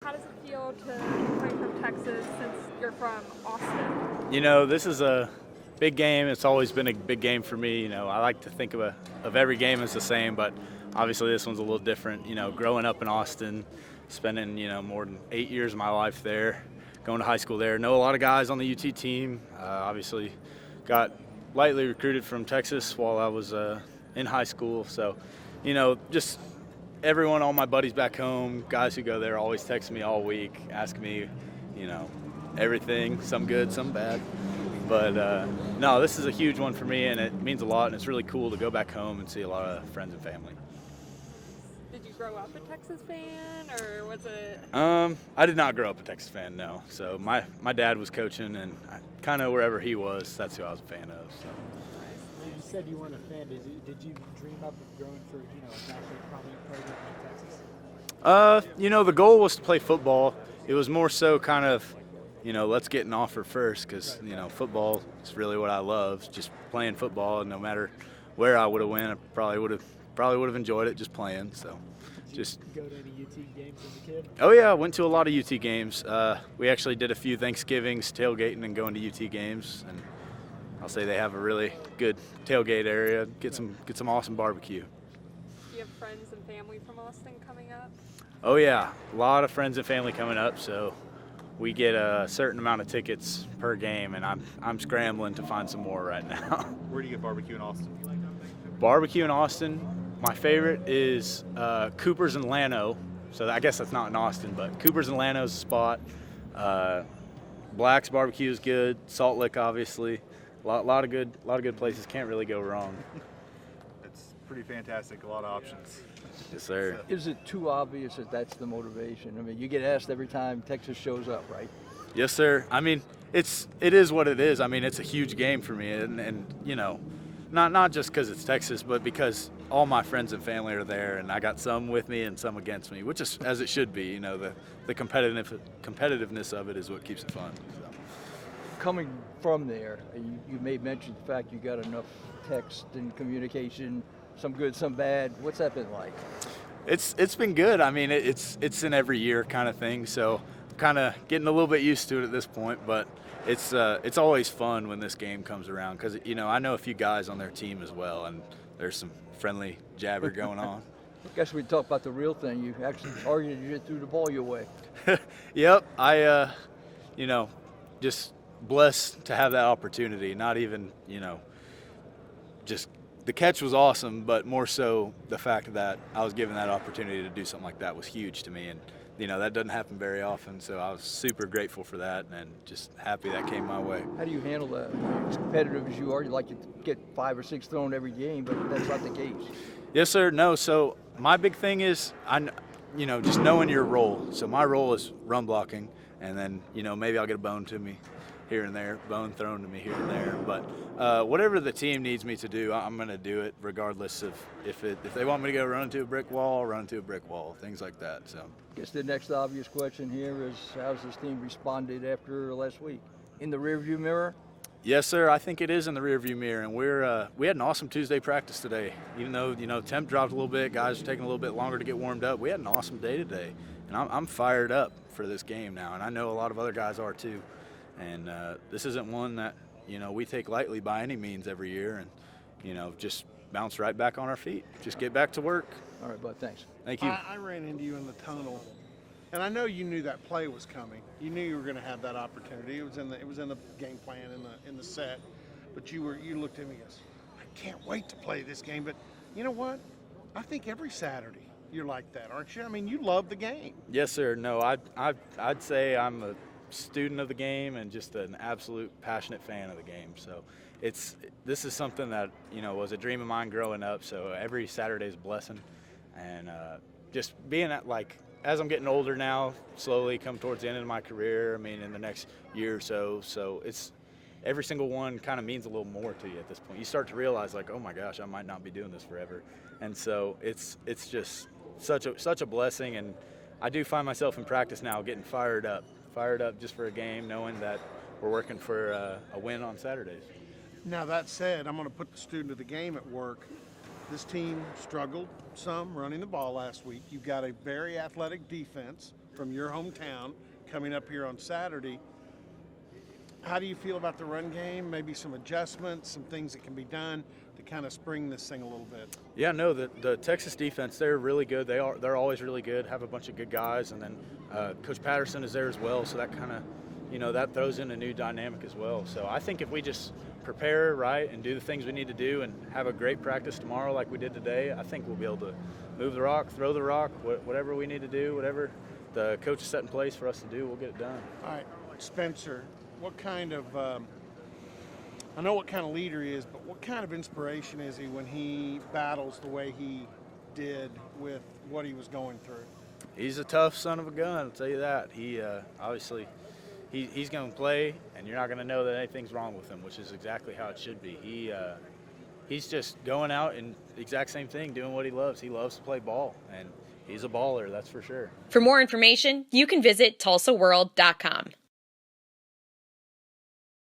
How does it feel to be playing from Texas since you're from Austin? This is a big game. It's always been a big game for me. I like to think of every game as the same, but obviously this one's a little different. Growing up in Austin, spending, more than 8 years of my life there, going to high school there. Know a lot of guys on the UT team. Obviously got lightly recruited from Texas while I was in high school. So, just everyone, all my buddies back home, guys who go there always text me all week, ask me, everything, some good, some bad. But no, this is a huge one for me, and it means a lot, and it's really cool to go back home and see a lot of friends and family. Did you grow up a Texas fan, or was it? I did not grow up a Texas fan, no. So my dad was coaching, and kind of wherever he was, that's who I was a fan of. So. You said you weren't a fan. Did you dream up of going for a nationally prominent program like Texas? The goal was to play football. It was more so kind of, let's get an offer first, because football is really what I love, just playing football. And no matter where I would have went, I probably would have enjoyed it just playing. So, Did you go to any UT games as a kid? Oh yeah, I went to a lot of UT games. We actually did a few Thanksgivings tailgating and going to UT games, and I'll say they have a really good tailgate area. Get some awesome barbecue. Do you have friends and family from Austin coming up? Oh yeah, a lot of friends and family coming up. So we get a certain amount of tickets per game, and I'm scrambling to find some more right now. Where do you get barbecue in Austin? Barbecue in Austin. My favorite is Cooper's in Llano. So I guess that's not in Austin, but Cooper's in Llano is a spot. Black's barbecue is good. Salt Lick, obviously. A lot of good places. Can't really go wrong. It's pretty fantastic. A lot of options. Yes, sir. Is it too obvious that that's the motivation? I mean, you get asked every time Texas shows up, right? Yes, sir. I mean, it is what it is. I mean, it's a huge game for me, and not just because it's Texas, but because all my friends and family are there, and I got some with me and some against me, which is as it should be. The competitiveness of it is what keeps it fun. So. Coming from there, you may mention the fact you got enough text and communication, some good, some bad. What's that been like? It's been good. I mean, it's an every year kind of thing, so I'm kind of getting a little bit used to it at this point. But it's always fun when this game comes around, because I know a few guys on their team as well, and there's some friendly jabber going on. I guess we talk about the real thing. You actually argued you threw the ball your way. Yep, I just blessed to have that opportunity. Not even just the catch was awesome, but more so the fact that I was given that opportunity to do something like that was huge to me, and that doesn't happen very often. So I was super grateful for that, and just happy that came my way. How do you handle that? As competitive as you are, you like to get 5 or 6 thrown every game, but that's not the case. Yes, sir. No. So my big thing is just knowing your role. So my role is run blocking, and then maybe I'll get a bone to me here and there, bone thrown to me here and there. But whatever the team needs me to do, I'm going to do it, regardless of if they want me to go run into a brick wall, run into a brick wall, things like that. So I guess the next obvious question here is, how's this team responded after last week? In the rearview mirror? Yes, sir. I think it is in the rearview mirror, and we had an awesome Tuesday practice today. Even though temp dropped a little bit, guys are taking a little bit longer to get warmed up. We had an awesome day today, and I'm fired up for this game now, and I know a lot of other guys are too. And this isn't one that we take lightly by any means every year, and just bounce right back on our feet. Just get back to work. All right, bud. Thanks. Thank you. I ran into you in the tunnel, and I know you knew that play was coming. You knew you were going to have that opportunity. It was in the game plan, in the set. But you looked at me and goes, I can't wait to play this game. But you know what? I think every Saturday you're like that, aren't you? I mean, you love the game. Yes, sir. No, I'd say I'm a student of the game and just an absolute passionate fan of the game. So this is something that was a dream of mine growing up. So every Saturday is a blessing, and just being at, as I'm getting older now, slowly come towards the end of my career. I mean, in the next year or so. So it's every single one kind of means a little more to you at this point. You start to realize, oh my gosh, I might not be doing this forever. And so it's just such a blessing, and I do find myself in practice now getting fired up just for a game, knowing that we're working for a win on Saturdays. Now, that said, I'm going to put the student of the game at work. This team struggled some running the ball last week. You've got a very athletic defense. from your hometown coming up here on Saturday. How do you feel about the run game? Maybe some adjustments, some things that can be done to kind of spring this thing a little bit. Yeah, no, the Texas defense, they're really good. They're always really good, have a bunch of good guys, and then Coach Patterson is there as well, so that kind of, that throws in a new dynamic as well. So I think if we just prepare right and do the things we need to do and have a great practice tomorrow like we did today, I think we'll be able to move the rock, throw the rock, whatever we need to do, whatever the coach has set in place for us to do, we'll get it done. All right, Spencer, what kind of I know what kind of leader he is, but what kind of inspiration is he when he battles the way he did with what he was going through? He's a tough son of a gun, I'll tell you that. He obviously he's going to play, and you're not going to know that anything's wrong with him, which is exactly how it should be. He's just going out and the exact same thing, doing what he loves. He loves to play ball, and he's a baller, that's for sure. For more information, you can visit TulsaWorld.com.